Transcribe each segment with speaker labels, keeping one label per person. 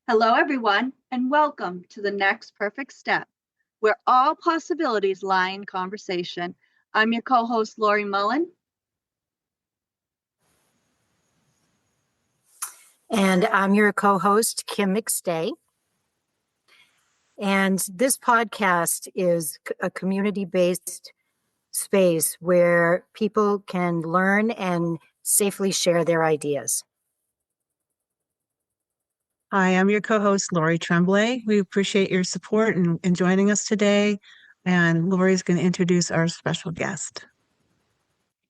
Speaker 1: Hello, everyone, and welcome to The Next Perfect Step, where all possibilities lie in conversation. I'm your co-host, Laurie Mullen.
Speaker 2: And I'm your co-host, Kim McStay. And this podcast is a community-based space where people can learn and safely share their ideas.
Speaker 3: Hi, I'm your co-host, Laurie Tremblay. We appreciate your support and joining us today. And Laurie's going to introduce our special guest.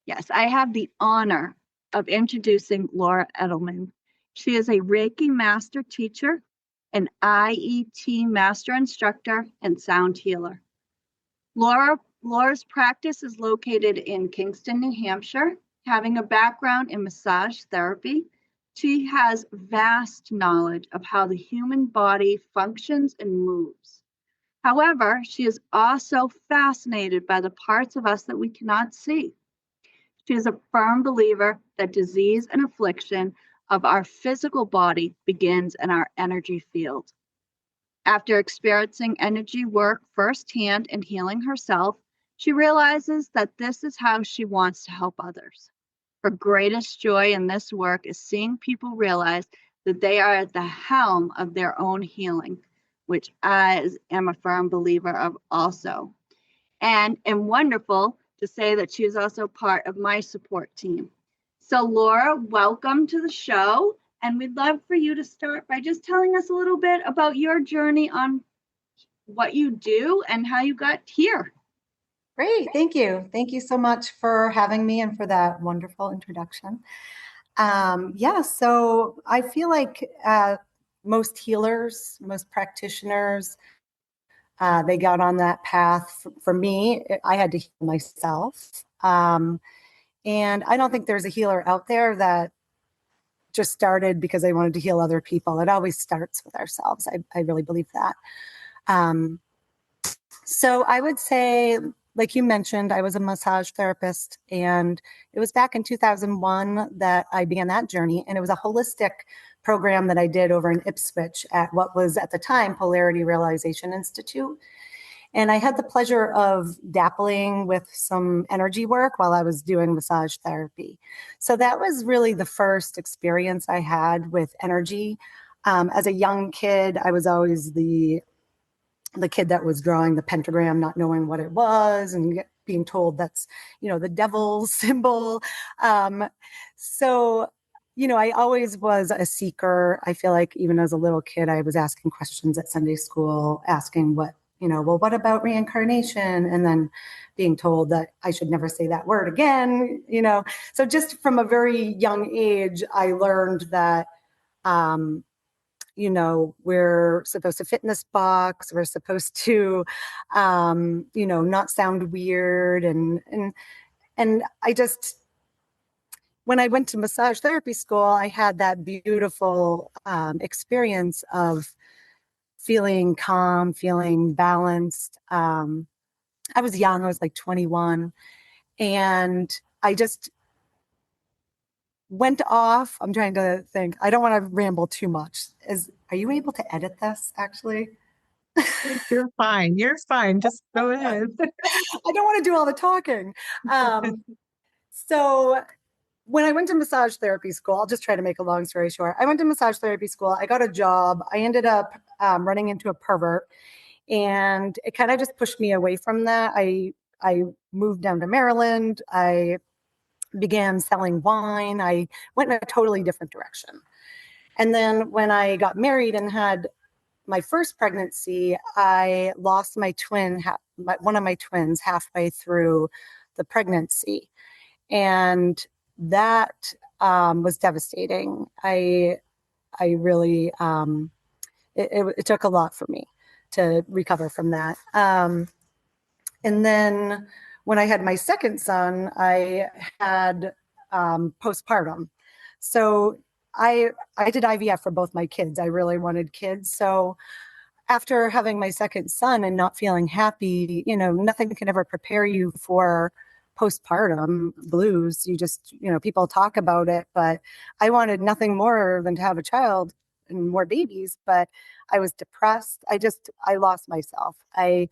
Speaker 1: Yes, I have the honor of introducing Laura Edelman. She is a Reiki master teacher, an IET master instructor, and sound healer. Laura's practice is located in Kingston, New Hampshire. Having a background in massage therapy, she has vast knowledge of how the human body functions and moves. However, she is also fascinated by the parts of us that we cannot see. She is a firm believer that disease and affliction of our physical body begins in our energy field. After experiencing energy work firsthand and healing herself, she realizes that this is how she wants to help others. Her greatest joy in this work is seeing people realize that they are at the helm of their own healing, which I am a firm believer of also. And am wonderful to say that she is also part of my support team. So Laura, welcome to the show. And we'd love for you to start by just telling us a little bit about your journey on what you do and how you got here.
Speaker 4: Great. Thank you. Thank you so much for having me and for that wonderful introduction. So I feel like most healers, most practitioners, they got on that path. For me, I had to heal myself. And I don't think there's a healer out there that just started because they wanted to heal other people. It always starts with ourselves. I really believe that. So I would say, like you mentioned, I was a massage therapist, and it was back in 2001 that I began that journey. And it was a holistic program that I did over in Ipswich at what was at the time Polarity Realization Institute. And I had the pleasure of dabbling with some energy work while I was doing massage therapy. So that was really the first experience I had with energy. As a young kid, I was always the kid that was drawing the pentagram, not knowing what it was, and being told that's, the devil's symbol. I always was a seeker. I feel like even as a little kid, I was asking questions at Sunday school, asking what about reincarnation? And then being told that I should never say that word again, So just from a very young age, I learned that, we're supposed to fit in this box. We're supposed to, not sound weird. And I just, when I went to massage therapy school, I had that beautiful experience of feeling calm, feeling balanced. I was young, I was like 21. And I just went off. I'm trying to think. I don't want to ramble too much. Are you able to edit this, actually?
Speaker 3: You're fine. You're fine. Just go ahead.
Speaker 4: I don't want to do all the talking. So when I went to massage therapy school, I'll just try to make a long story short. I went to massage therapy school. I got a job. I ended up running into a pervert, and it kind of just pushed me away from that. I moved down to Maryland. I began selling wine. I went in a totally different direction. And then when I got married and had my first pregnancy, I lost my twin, one of my twins, halfway through the pregnancy. And that was devastating. I really, it took a lot for me to recover from that. And then when I had my second son, I had postpartum. So I did IVF for both my kids. I really wanted kids. So after having my second son and not feeling happy, nothing can ever prepare you for postpartum blues. You just, people talk about it, but I wanted nothing more than to have a child and more babies, but I was depressed. I lost myself. I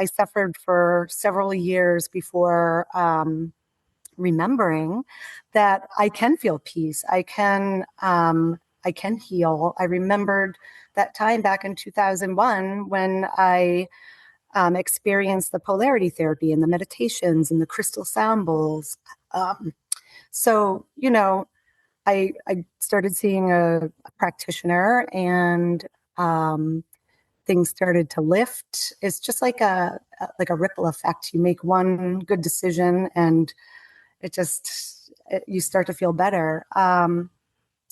Speaker 4: suffered for several years before remembering that I can feel peace. I can heal. I remembered that time back in 2001 when I experienced the polarity therapy and the meditations and the crystal sound bowls. So, I started seeing a practitioner, and things started to lift. It's just like a ripple effect. You make one good decision, and you start to feel better.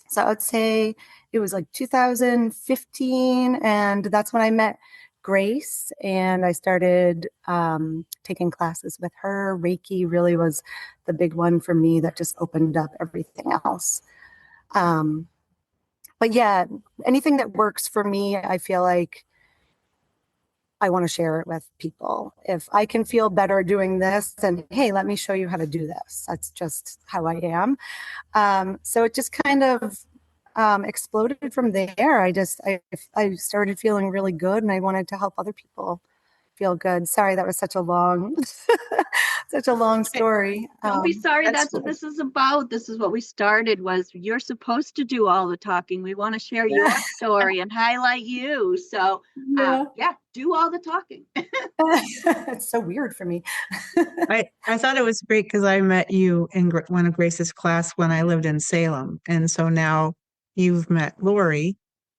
Speaker 4: So I would say it was like 2015, and that's when I met Grace, and I started taking classes with her. Reiki really was the big one for me that just opened up everything else. But yeah, anything that works for me, I feel like I want to share it with people. If I can feel better doing this, then hey, let me show you how to do this. That's just how I am. So it just kind of exploded from there. I started feeling really good, and I wanted to help other people feel good. Sorry, that was such a long, such a long story.
Speaker 1: Don't be sorry. That's what
Speaker 3: cool.
Speaker 1: this is about. This is what we started was you're supposed to do all the talking. We want to share your story and highlight you. So yeah, do all the talking.
Speaker 4: It's so weird for me.
Speaker 3: I thought it was great because I met you in one of Grace's class when I lived in Salem. And so now you've met Laurie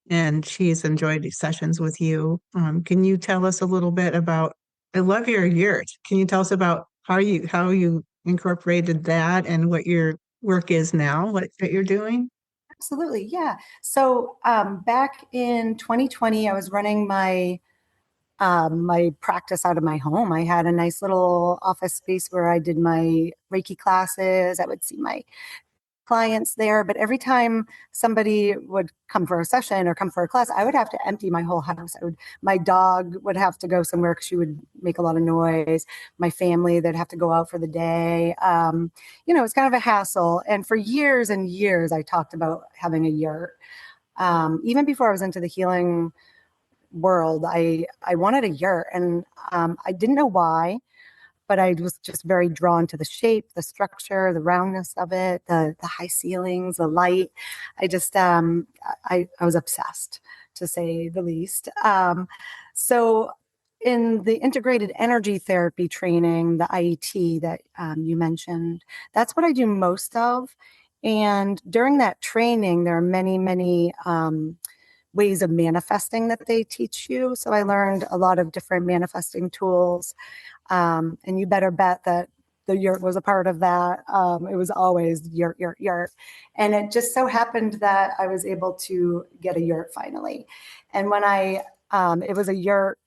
Speaker 3: and she's enjoyed these sessions with you. Can you tell us a little bit about, I love your yurt. Can you tell us about how you incorporated that and what your work is now, what you're doing?
Speaker 4: Absolutely. Yeah. So back in 2020, I was running my practice out of my home. I had a nice little office space where I did my Reiki classes. I would see my clients there, but every time somebody would come for a session or come for a class, I would have to empty my whole house. My dog would have to go somewhere because she would make a lot of noise. My family, they'd have to go out for the day. It's kind of a hassle. And for years and years, I talked about having a yurt. Even before I was into the healing world, I wanted a yurt, and I didn't know why, but I was just very drawn to the shape, the structure, the roundness of it, the high ceilings, the light. I just I was obsessed, to say the least. So in the integrated energy therapy training, the IET that you mentioned, that's what I do most of. And during that training, there are many, many ways of manifesting that they teach you. So I learned a lot of different manifesting tools. And you better bet that the yurt was a part of that. It was always yurt. And it just so happened that I was able to get a yurt finally. And when it was a yurt,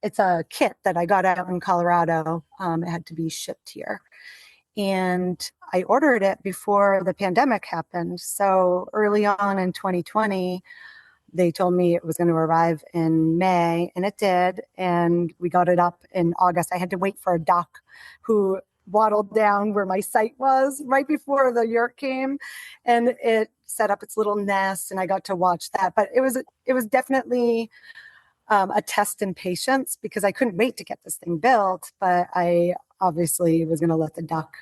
Speaker 4: it's a kit that I got out in Colorado. It had to be shipped here. And I ordered it before the pandemic happened. So early on in 2020, they told me it was going to arrive in May, and it did. And we got it up in August. I had to wait for a duck who waddled down where my site was right before the yurt came, and it set up its little nest, and I got to watch that. But it was definitely a test in patience, because I couldn't wait to get this thing built, but I obviously was going to let the duck,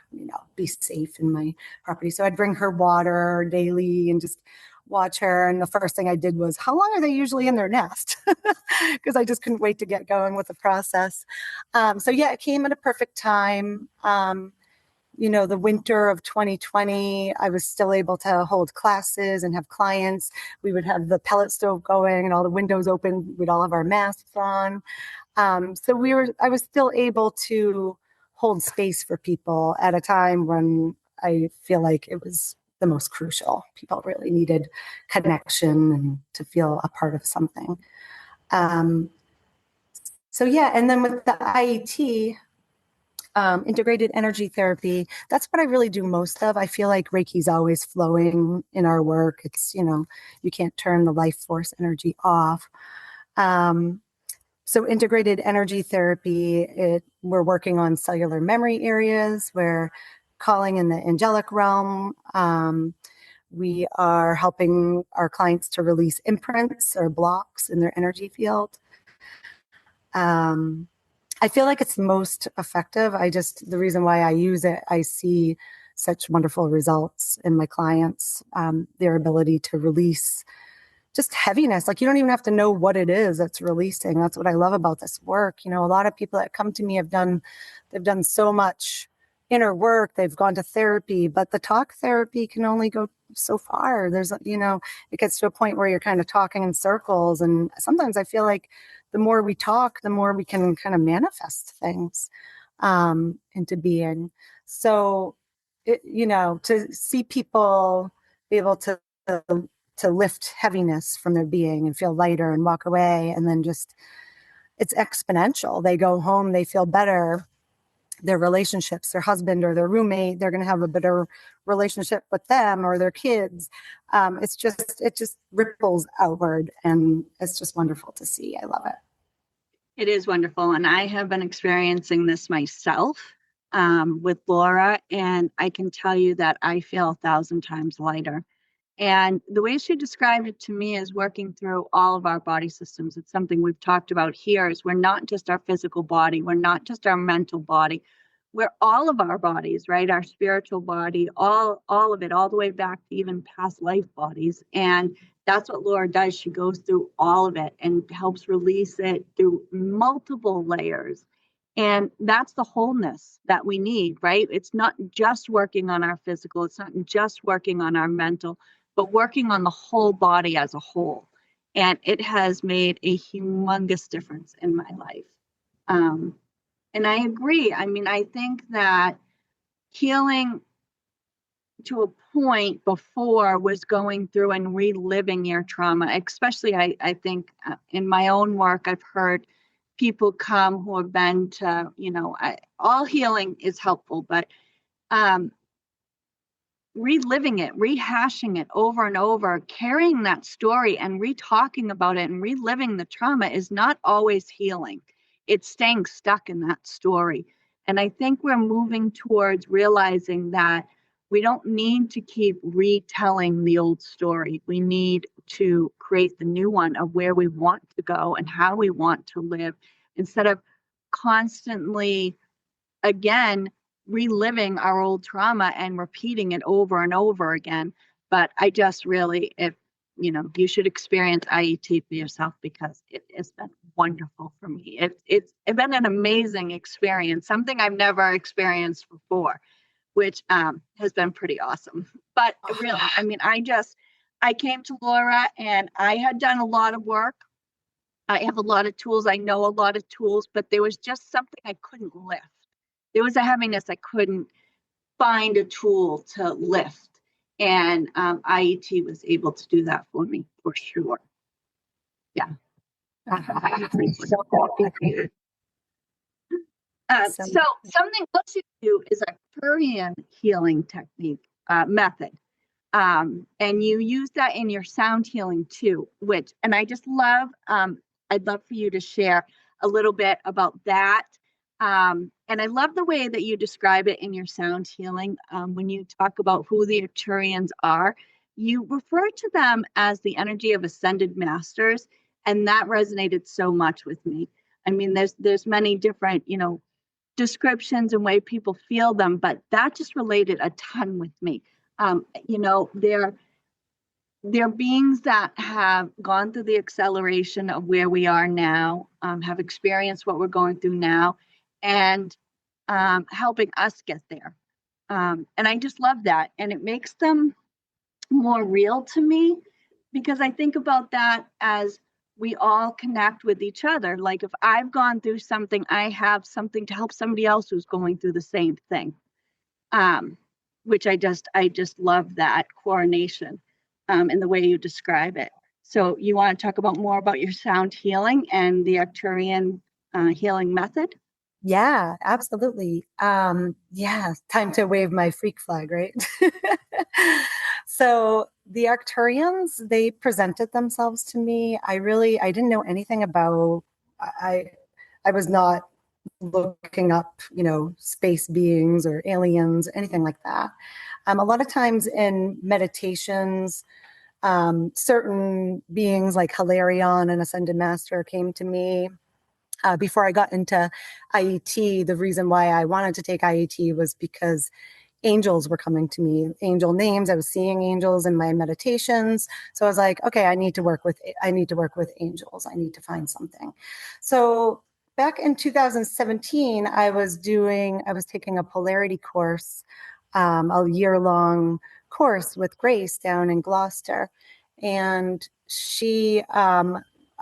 Speaker 4: be safe in my property. So I'd bring her water daily and just watch her. And the first thing I did was, how long are they usually in their nest? Because I just couldn't wait to get going with the process. So yeah, it came at a perfect time. The winter of 2020, I was still able to hold classes and have clients. We would have the pellet stove going and all the windows open. We'd all have our masks on. So I was still able to hold space for people at a time when I feel like it was the most crucial. People really needed connection and to feel a part of something. So yeah, and then with the IET, integrated energy therapy, that's what I really do most of. I feel like Reiki's always flowing in our work. It's, you can't turn the life force energy off. So integrated energy therapy, we're working on cellular memory areas. We're calling in the angelic realm. We are helping our clients to release imprints or blocks in their energy field. I feel like it's most effective. The reason why I use it, I see such wonderful results in my clients, their ability to release just heaviness. Like, you don't even have to know what it is that's releasing. That's what I love about this work. A lot of people that come to me they've done so much inner work. They've gone to therapy, but the talk therapy can only go so far. It gets to a point where you're kind of talking in circles. And sometimes I feel like the more we talk, the more we can kind of manifest things into being. So, to see people be able to lift heaviness from their being and feel lighter and walk away, and then it's exponential. They go home, they feel better. Their relationships, their husband or their roommate, they're going to have a better relationship with them or their kids. It just ripples outward, and it's just wonderful to see. I love it.
Speaker 1: It is wonderful. And I have been experiencing this myself with Laura, and I can tell you that I feel 1,000 times lighter. And the way she described it to me is working through all of our body systems. It's something we've talked about here, is we're not just our physical body. We're not just our mental body. We're all of our bodies, right? Our spiritual body, all of it, all the way back to even past life bodies. And that's what Laura does. She goes through all of it and helps release it through multiple layers. And that's the wholeness that we need, right? It's not just working on our physical. It's not just working on our mental, but working on the whole body as a whole. And it has made a humongous difference in my life. And I agree. I mean, I think that healing to a point before was going through and reliving your trauma, especially I think in my own work, I've heard people come who have been to, all healing is helpful, but reliving it, rehashing it over and over, carrying that story and re-talking about it and reliving the trauma is not always healing. It's staying stuck in that story. And I think we're moving towards realizing that we don't need to keep retelling the old story. We need to create the new one of where we want to go and how we want to live, instead of constantly, again, reliving our old trauma and repeating it over and over again. But I just really, you should experience IET for yourself, because it has been wonderful for me. It's been an amazing experience, something I've never experienced before, which has been pretty awesome. But really, I mean, I came to Laura and I had done a lot of work. I have a lot of tools. I know a lot of tools, but there was just something I couldn't lift. There was a heaviness I couldn't find a tool to lift. And IET was able to do that for me, for sure. Yeah. So something else you do is a Arcturian healing technique method. And you use that in your sound healing too, and I just love, I'd love for you to share a little bit about that. And I love the way that you describe it in your sound healing. When you talk about who the Arcturians are, you refer to them as the energy of ascended masters. And that resonated so much with me. I mean, there's many different, descriptions and way people feel them, but that just related a ton with me. They're beings that have gone through the acceleration of where we are now, have experienced what we're going through now, and helping us get there. And I just love that. And it makes them more real to me, because I think about that as we all connect with each other. Like if I've gone through something, I have something to help somebody else who's going through the same thing. Which I just love that coordination in the way you describe it. So you want to talk about more about your sound healing and the Arcturian healing method?
Speaker 4: Yeah, absolutely. Time to wave my freak flag, right? So the Arcturians, they presented themselves to me. I didn't know anything about, I was not looking up, space beings or aliens, anything like that. A lot of times in meditations, certain beings like Hilarion, an ascended master, came to me. Before I got into IET, the reason why I wanted to take IET was because angels were coming to me, angel names. I was seeing angels in my meditations. So I was like, okay, I need to work with angels. I need to find something. So back in 2017, I was taking a polarity course, a year-long course with Grace down in Gloucester. And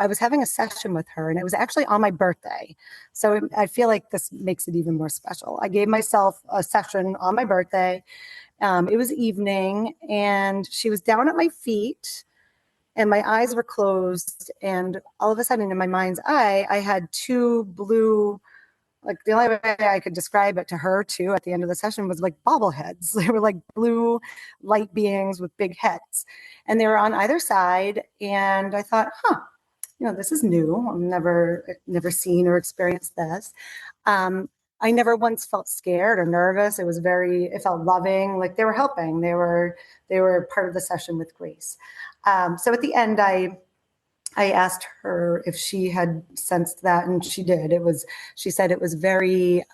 Speaker 4: I was having a session with her, and it was actually on my birthday. So I feel like this makes it even more special. I gave myself a session on my birthday. It was evening, and she was down at my feet, and my eyes were closed. And all of a sudden, in my mind's eye, I had two blue, like the only way I could describe it to her too at the end of the session was like bobbleheads. They were like blue light beings with big heads, and they were on either side. And I thought, this is new. I've never seen or experienced this. I never once felt scared or nervous. It felt loving, like they were helping. They were part of the session with Grace. So at the end, I asked her if she had sensed that, and she did. She said it was very,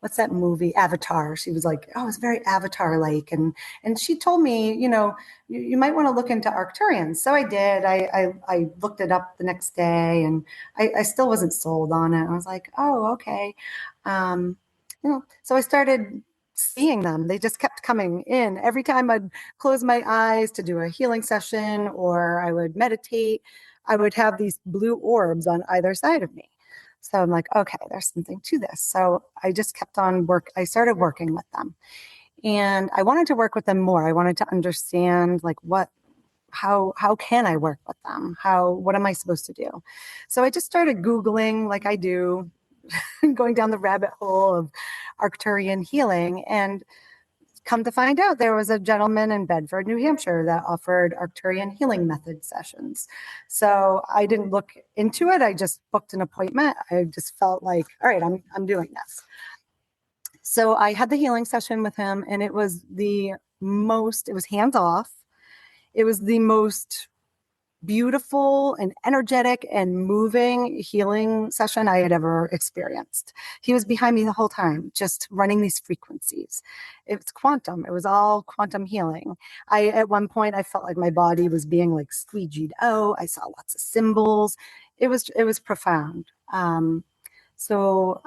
Speaker 4: what's that movie, Avatar? She was like, oh, it's very Avatar-like. And she told me, you might want to look into Arcturians. So I did. I looked it up the next day, and I still wasn't sold on it. I was like, oh, okay. So I started seeing them. They just kept coming in. Every time I'd close my eyes to do a healing session or I would meditate, I would have these blue orbs on either side of me. So I'm like, okay, there's something to this. So I just kept on I started working with them, and I wanted to work with them more. I wanted to understand like how can I work with them? What am I supposed to do? So I just started Googling like I do, going down the rabbit hole of Arcturian healing, and come to find out there was a gentleman in Bedford, New Hampshire that offered Arcturian healing method sessions. So I didn't look into it. I just booked an appointment. I just felt like, all right, I'm doing this. So I had the healing session with him, and it was hands off. It was the most beautiful and energetic and moving healing session I had ever experienced. He was behind me the whole time, just running these frequencies. It's quantum. It was all quantum healing. At one point, I felt like my body was being like squeegeed out. I saw lots of symbols. It was profound. So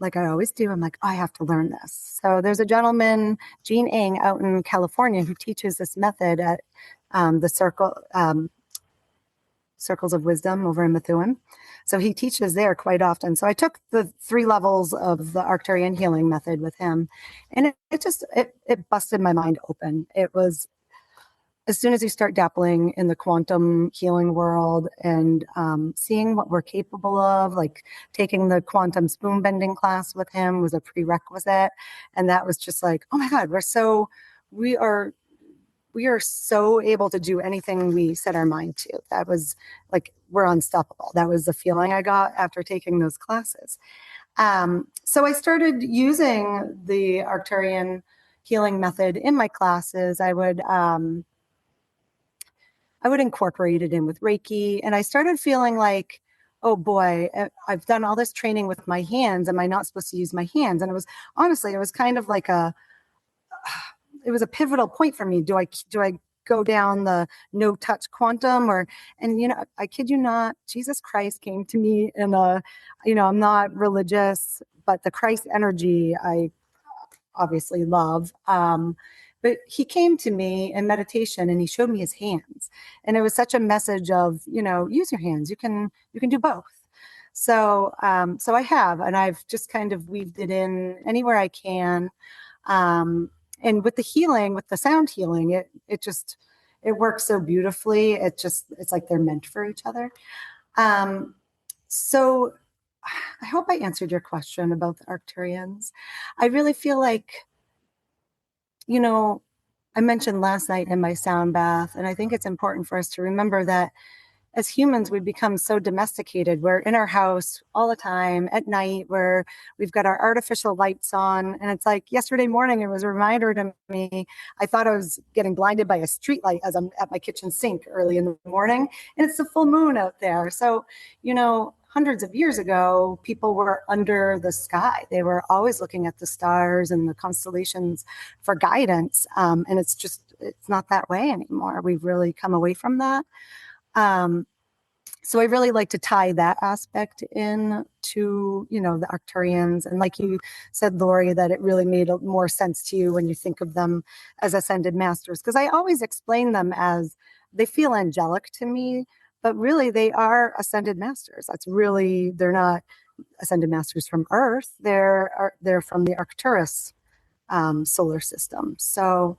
Speaker 4: like I always do, I'm like, I have to learn this. So there's a gentleman, Gene Ng, out in California, who teaches this method at the Circles of Wisdom over in Methuen. So he teaches there quite often. So I took the 3 levels of the Arcturian healing method with him, and it busted my mind open. It was, as soon as you start dabbling in the quantum healing world and seeing what we're capable of, like taking the quantum spoon bending class with him was a prerequisite. And that was just like, oh my God, we are so able to do anything we set our mind to. That was like, we're unstoppable. That was the feeling I got after taking those classes. So I started using the Arcturian healing method in my classes. I would incorporate it in with Reiki, and I started feeling like, oh boy, I've done all this training with my hands. Am I not supposed to use my hands? And it was kind of like it was a pivotal point for me. Do I go down the no touch quantum, and I kid you not, Jesus Christ came to me in I'm not religious, but the Christ energy I obviously love. But he came to me in meditation, and he showed me his hands, and it was such a message of, use your hands. You can do both. So I have, and I've just kind of weaved it in anywhere I can. And with the healing, with the sound healing, it works so beautifully. It's like they're meant for each other. So I hope I answered your question about the Arcturians. I really feel like, I mentioned last night in my sound bath, and I think it's important for us to remember that as humans, we become so domesticated. We're in our house all the time at night, where we've got our artificial lights on. And it's like yesterday morning, it was a reminder to me. I thought I was getting blinded by a street light as I'm at my kitchen sink early in the morning. And it's the full moon out there. So, hundreds of years ago, people were under the sky. They were always looking at the stars and the constellations for guidance. And it's not that way anymore. We've really come away from that. So I really like to tie that aspect in to, the Arcturians. And like you said, Laurie, that it really made more sense to you when you think of them as ascended masters. Because I always explain them as they feel angelic to me, but really they are ascended masters. They're not ascended masters from Earth. They're from the Arcturus solar system. So,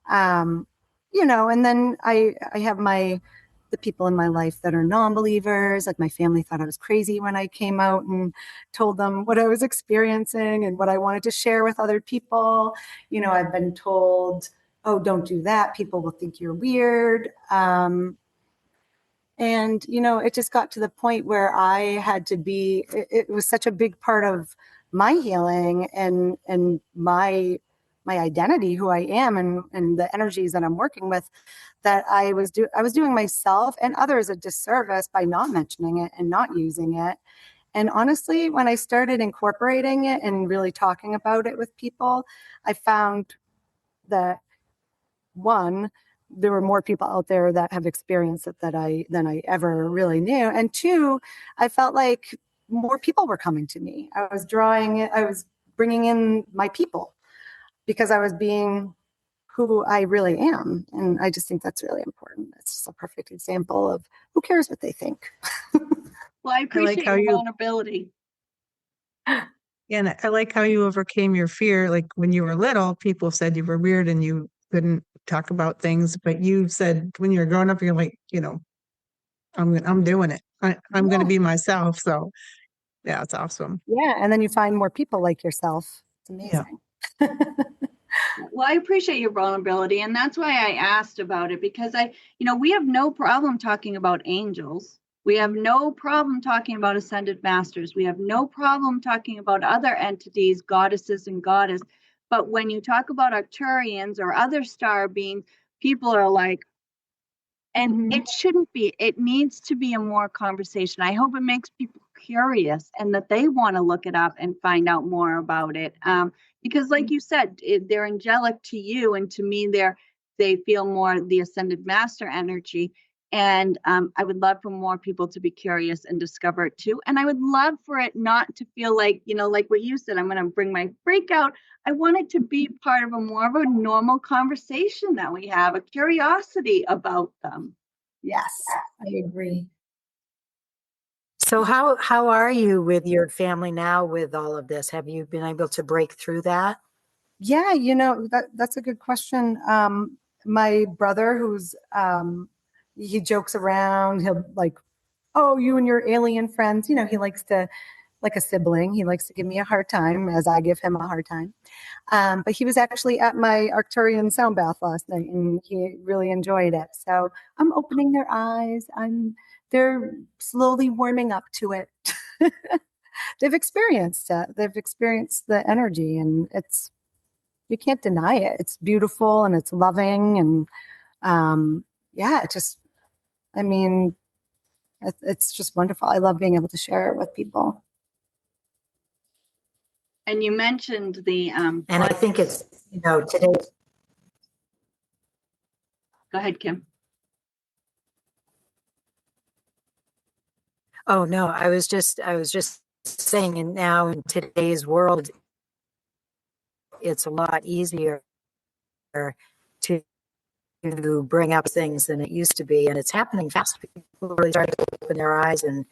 Speaker 4: and then I have the people in my life that are non-believers. Like my family thought I was crazy when I came out and told them what I was experiencing and what I wanted to share with other people. I've been told, oh, don't do that. People will think you're weird. And, it just got to the point where I had to it was such a big part of my healing and my identity, who I am, and the energies that I'm working with, that I was doing myself and others a disservice by not mentioning it and not using it. And honestly, when I started incorporating it and really talking about it with people, I found that, one, there were more people out there that have experienced it than I ever really knew. And two, I felt like more people were coming to me. I was bringing in my people, because I was being who I really am. And I just think that's really important. It's just a perfect example of who cares what they think.
Speaker 1: Well, I appreciate your vulnerability.
Speaker 3: And I like how you overcame your fear. Like when you were little, people said you were weird and you couldn't talk about things. But you said when you were growing up, you're like, I'm doing it. I'm going to be myself. So yeah, it's awesome.
Speaker 4: Yeah. And then you find more people like yourself. It's amazing.
Speaker 3: Yeah.
Speaker 1: Well, I appreciate your vulnerability. And that's why I asked about it, because we have no problem talking about angels. We have no problem talking about ascended masters. We have no problem talking about other entities, goddesses and goddess. But when you talk about Arcturians or other star beings, people are like, and it shouldn't be. It needs to be a more conversation. I hope it makes people curious and that they want to look it up and find out more about it. Because like you said, they're angelic to you, and to me, they feel more the ascended master energy. And I would love for more people to be curious and discover it too. And I would love for it not to feel like, like what you said, I'm going to bring my breakout. I want it to be part of more of a normal conversation that we have, a curiosity about them.
Speaker 4: Yes, I agree.
Speaker 2: So how are you with your family now with all of this? Have you been able to break through that?
Speaker 4: Yeah, that's a good question. My brother, who's he jokes around. He'll like, oh, you and your alien friends. He likes to, like a sibling, he likes to give me a hard time as I give him a hard time. But he was actually at my Arcturian sound bath last night, and he really enjoyed it. So I'm opening their eyes. They're slowly warming up to it. They've experienced it. They've experienced the energy, and you can't deny it. It's beautiful and it's loving, and it's just wonderful. I love being able to share it with people.
Speaker 1: And you mentioned the
Speaker 2: and I think it's today.
Speaker 1: Go ahead, Kim.
Speaker 2: Oh no, I was just saying, and now in today's world, it's a lot easier to bring up things than it used to be, and it's happening fast. People really start to open their eyes and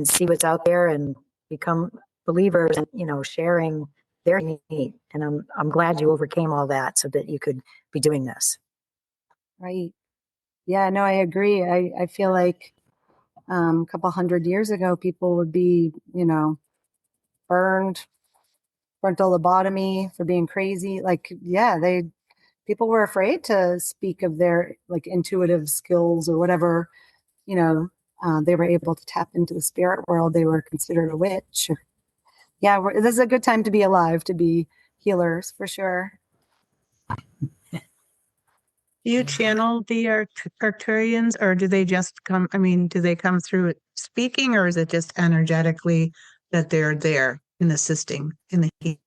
Speaker 2: see what's out there and become believers, and sharing their need. And I'm glad you overcame all that so that you could be doing this.
Speaker 4: Right. Yeah, no, I agree. I feel like a couple hundred years ago, people would be, burned, frontal lobotomy for being crazy. Like, yeah, people were afraid to speak of their like intuitive skills or whatever, they were able to tap into the spirit world, they were considered a witch. Yeah, this is a good time to be alive, to be healers for sure.
Speaker 3: Do you channel the Arcturians, or do they just come? I mean, do they come through speaking, or is it just energetically that they're there and assisting in the heat?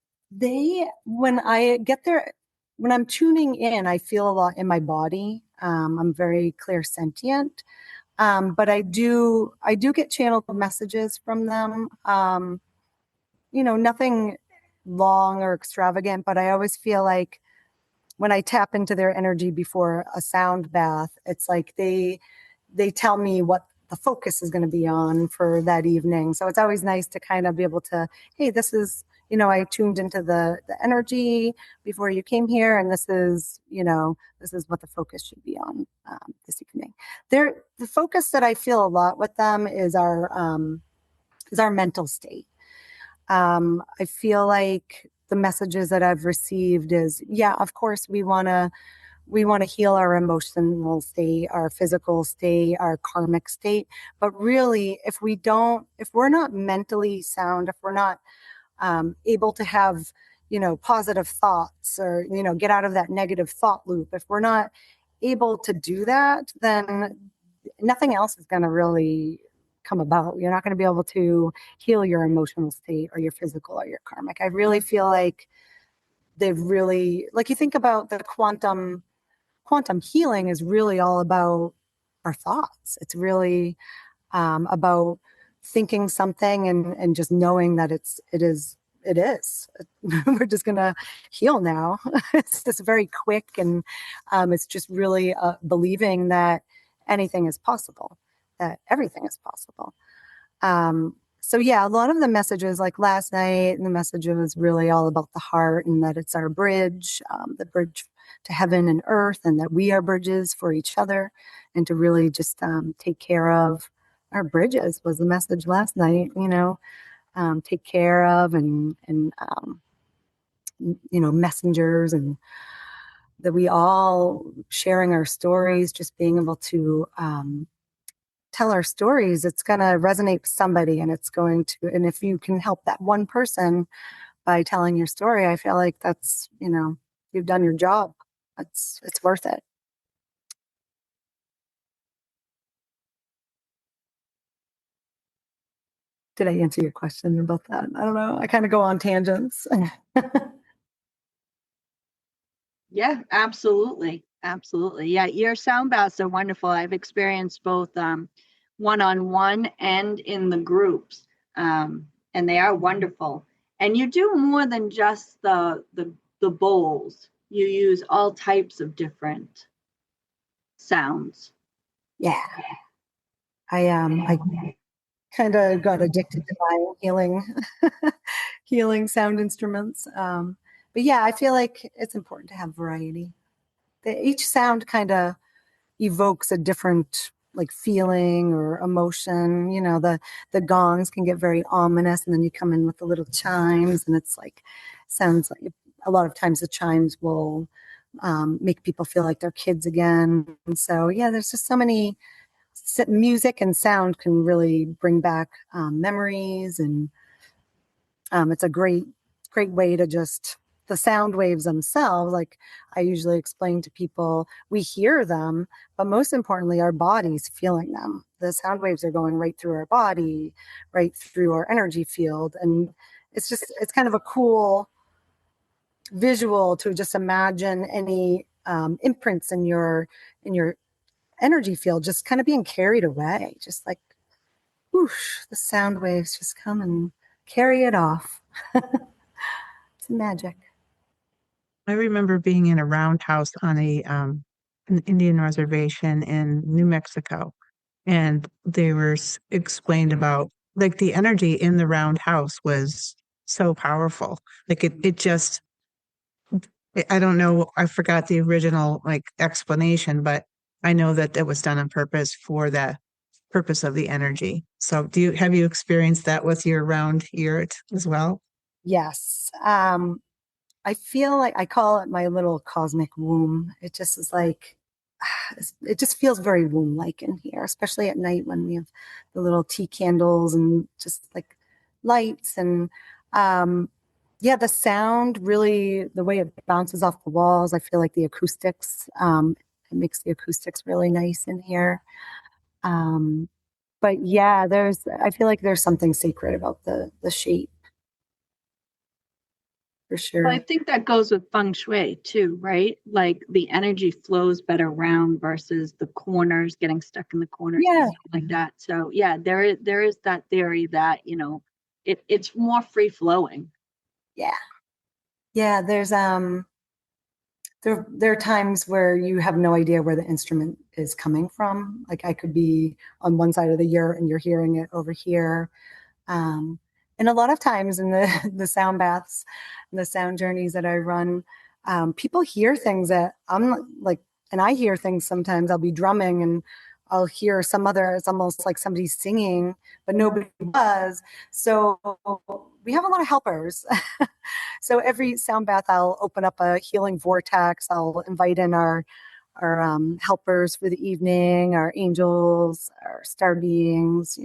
Speaker 4: When I get there, when I'm tuning in, I feel a lot in my body. I'm very clairsentient, but I do get channeled messages from them. Nothing long or extravagant, but I always feel like when I tap into their energy before a sound bath, it's like they tell me what the focus is going to be on for that evening. So it's always nice to kind of be able to, hey, this is, I tuned into the energy before you came here, and this is what the focus should be on this evening. The focus that I feel a lot with them is our mental state. I feel like the messages that I've received is, yeah, of course we want to heal our emotional state, our physical state, our karmic state. But really, if we're not mentally sound, if we're not able to have, positive thoughts, or, get out of that negative thought loop, if we're not able to do that, then nothing else is going to really come about. You're not going to be able to heal your emotional state or your physical or your karmic. I really feel like they've really, like, you think about the quantum healing is really all about our thoughts. It's really about thinking something and just knowing that it is. We're just going to heal now. It's just very quick, and it's just really believing that anything is possible, that everything is possible. So yeah, a lot of the messages, like last night, the message was really all about the heart, and that it's our bridge, the bridge to heaven and earth, and that we are bridges for each other, and to really just take care of our bridges was the message last night. Take care of and messengers, and that we all sharing our stories, just being able to tell our stories, it's going to resonate with somebody, and and if you can help that one person by telling your story, I feel like that's, you've done your job. It's worth it. Did I answer your question about that? I don't know. I kind of go on tangents.
Speaker 1: Yeah, absolutely. Absolutely. Yeah, your sound baths are wonderful. I've experienced both one-on-one and in the groups, and they are wonderful. And you do more than just the bowls. You use all types of different sounds.
Speaker 4: Yeah. I kind of got addicted to my healing sound instruments. But yeah, I feel like it's important to have variety. Each sound kind of evokes a different feeling or emotion. The gongs can get very ominous, and then you come in with the little chimes, and it's sounds like a lot of times the chimes will make people feel like they're kids again. And so yeah, there's just so many. Music and sound can really bring back memories, and it's a great way to just the sound waves themselves. Like I usually explain to people, we hear them, but most importantly, our body's feeling them. The sound waves are going right through our body, right through our energy field, and it's kind of a cool visual to just imagine any imprints in your energy field just kind of being carried away, just like whoosh, the sound waves just come and carry it off. It's magic.
Speaker 3: I remember being in a roundhouse on an Indian reservation in New Mexico, and they were explained about the energy in the roundhouse was so powerful. It just, I don't know, I forgot the original explanation, but I know that it was done on purpose for the purpose of the energy. So have you experienced that with your round here as well?
Speaker 4: Yes. I feel like I call it my little cosmic womb. It just is it just feels very womb-like in here, especially at night when we have the little tea candles and just like lights. And yeah, the sound really, the way it bounces off the walls, I feel like the acoustics, it makes the acoustics really nice in here. But yeah, I feel like there's something sacred about the shape for sure.
Speaker 1: Well, I think that goes with feng shui too, right? Like the energy flows better around versus the corners getting stuck in the corners
Speaker 4: Yeah.
Speaker 1: and stuff like that. So yeah, there is that theory that, it's more free flowing.
Speaker 4: Yeah. Yeah. There are times where you have no idea where the instrument is coming from. Like I could be on one side of the ear and you're hearing it over here. And a lot of times in the sound baths and the sound journeys that I run, people hear things that I'm like, and I hear things sometimes. I'll be drumming and I'll hear it's almost like somebody's singing, but nobody was. So we have a lot of helpers. So every sound bath, I'll open up a healing vortex. I'll invite in our helpers for the evening, our angels, our star beings,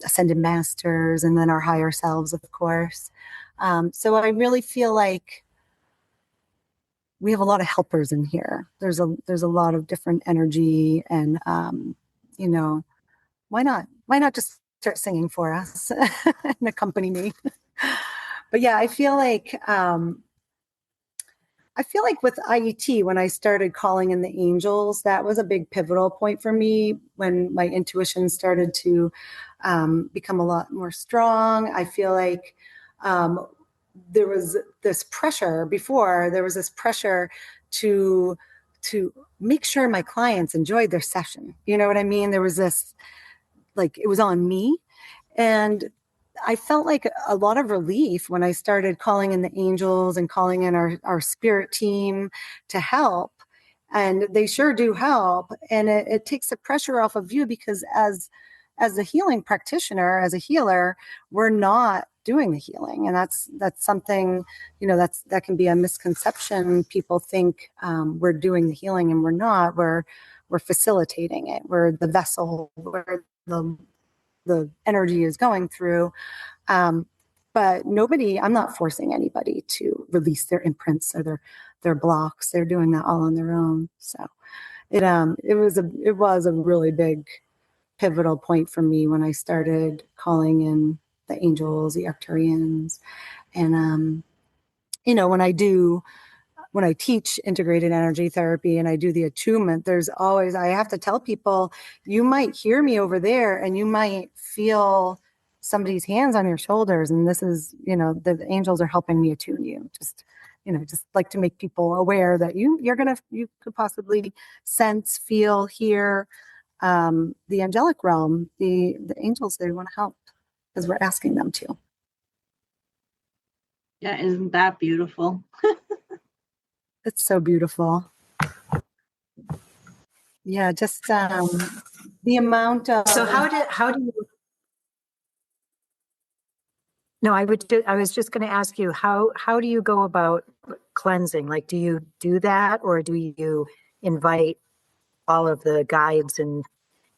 Speaker 4: ascended masters, and then our higher selves, of course. So I really feel like we have a lot of helpers in here. There's a lot of different energy, and why not just start singing for us and accompany me? But yeah, I feel like with IET, when I started calling in the angels, that was a big pivotal point for me when my intuition started to become a lot more strong. I feel like there was this pressure before. There was this pressure to make sure my clients enjoyed their session. You know what I mean? There was this, like, it was on me. And I felt like a lot of relief when I started calling in the angels and calling in our spirit team to help. And they sure do help. And it takes the pressure off of you, because as a healing practitioner, as a healer, we're not doing the healing. And that's something, that can be a misconception. People think we're doing the healing, and we're not. We're facilitating it. We're the vessel where the energy is going through. But I'm not forcing anybody to release their imprints or their blocks. They're doing that all on their own. So it was a really big pivotal point for me when I started calling in the angels, the Arcturians. And when I teach integrated energy therapy and I do the attunement, I have to tell people, you might hear me over there and you might feel somebody's hands on your shoulders. And this is, the angels are helping me attune you. Just like to make people aware that you could possibly sense, feel, hear the angelic realm, the angels. They want to help because we're asking them to.
Speaker 1: Yeah, isn't that beautiful?
Speaker 4: It's so beautiful. Yeah, just the amount of.
Speaker 2: So how do you? No, I was just going to ask you, how do you go about cleansing? Like, do you do that, or do you invite all of the guides and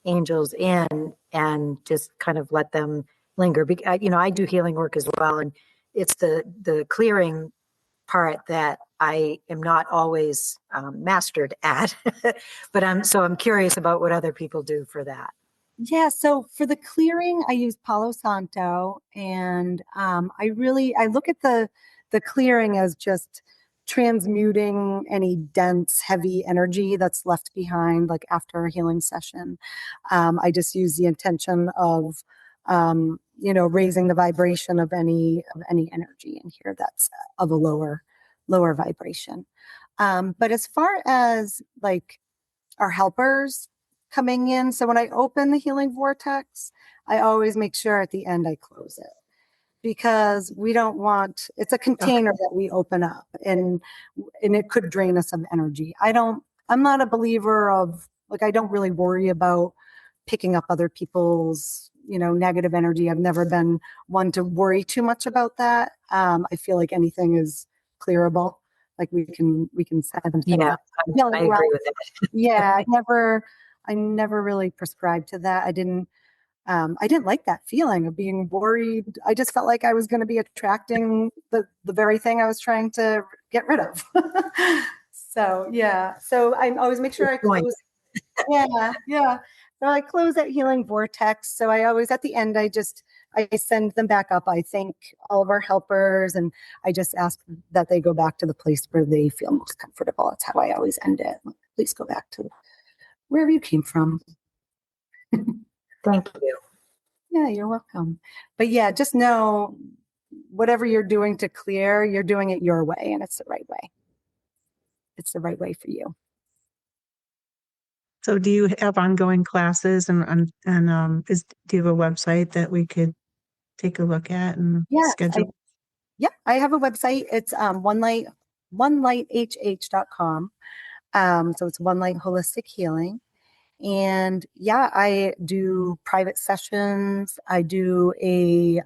Speaker 2: angels in and just kind of let them linger? Because I do healing work as well, and it's the clearing part that I am not always mastered at. But I'm curious about what other people do for that.
Speaker 4: Yeah, so for the clearing, I use Palo Santo, and I look at the clearing as just transmuting any dense, heavy energy that's left behind, like after a healing session. I just use the intention of raising the vibration of any energy in here that's of a lower vibration. But as far as like our helpers coming in, so when I open the healing vortex, I always make sure at the end I close it, because we don't want, it's a container that we open up, and it could drain us of energy. I'm not a believer of, like, I don't really worry about picking up other people's negative energy. I've never been one to worry too much about that. I feel like anything is clearable Like we can set them.
Speaker 2: Yeah,
Speaker 4: up.
Speaker 2: I agree with that.
Speaker 4: Yeah, I never really prescribed to that. I didn't like that feeling of being worried. I just felt like I was going to be attracting the very thing I was trying to get rid of. So yeah, so I always make sure I
Speaker 2: Good point.
Speaker 4: close. Yeah, yeah. So I close that healing vortex. So I always at the end I send them back up. I thank all of our helpers and I just ask that they go back to the place where they feel most comfortable. That's how I always end it. Please go back to wherever you came from.
Speaker 2: Thank you.
Speaker 4: Yeah, you're welcome. But yeah, just know whatever you're doing to clear, you're doing it your way and it's the right way. It's the right way for you.
Speaker 3: So do you have ongoing classes and do you have a website that we could take a look at and
Speaker 4: Yes,
Speaker 3: schedule?
Speaker 4: I have a website. It's onelighthh.com. So it's One Light Holistic Healing. And yeah, I do private sessions. I do a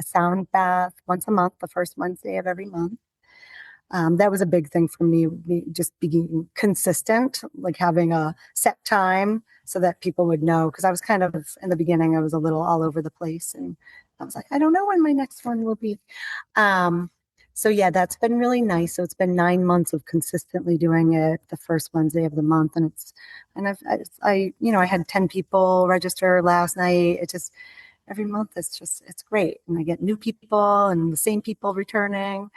Speaker 4: sound bath once a month, the first Wednesday of every month. That was a big thing for me, just being consistent, like having a set time so that people would know. Because I was kind of, in the beginning, I was a little all over the place. And I was like, I don't know when my next one will be. So yeah, that's been really nice. So it's been 9 months of consistently doing it the first Wednesday of the month. And I had 10 people register last night. It just, every month it's great. And I get new people and the same people returning.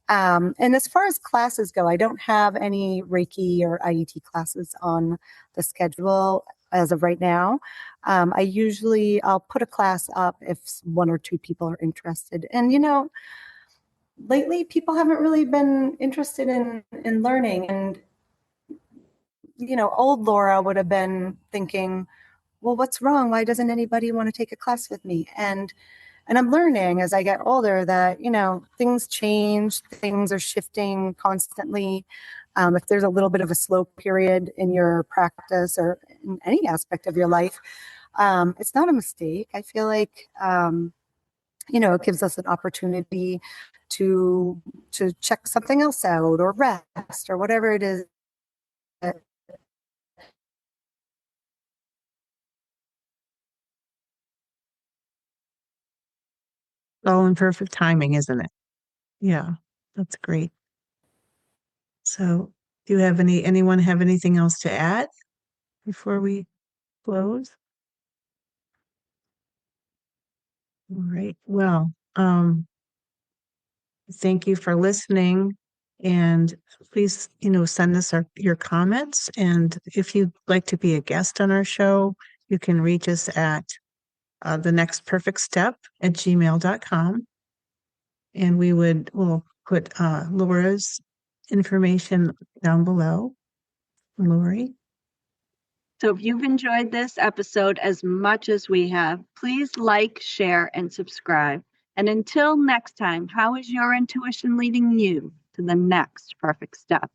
Speaker 4: And as far as classes go, I don't have any Reiki or IET classes on the schedule as of right now. I'll put a class up if one or two people are interested. And, lately people haven't really been interested in learning. And, old Laura would have been thinking, well, what's wrong? Why doesn't anybody want to take a class with me? And I'm learning as I get older that, things change, things are shifting constantly. If there's a little bit of a slow period in your practice or in any aspect of your life, it's not a mistake. I feel like, it gives us an opportunity to check something else out or rest or whatever it is.
Speaker 3: All in perfect timing, isn't it? Yeah, that's great. So do you have anyone have anything else to add before we close? All right. Well, thank you for listening. And please, send us your comments. And if you'd like to be a guest on our show, you can reach us at thenextperfectstep@gmail.com. And we'll put Laura's information down below. Laurie.
Speaker 1: So if you've enjoyed this episode as much as we have, please like, share, and subscribe. And until next time, how is your intuition leading you to the next perfect step?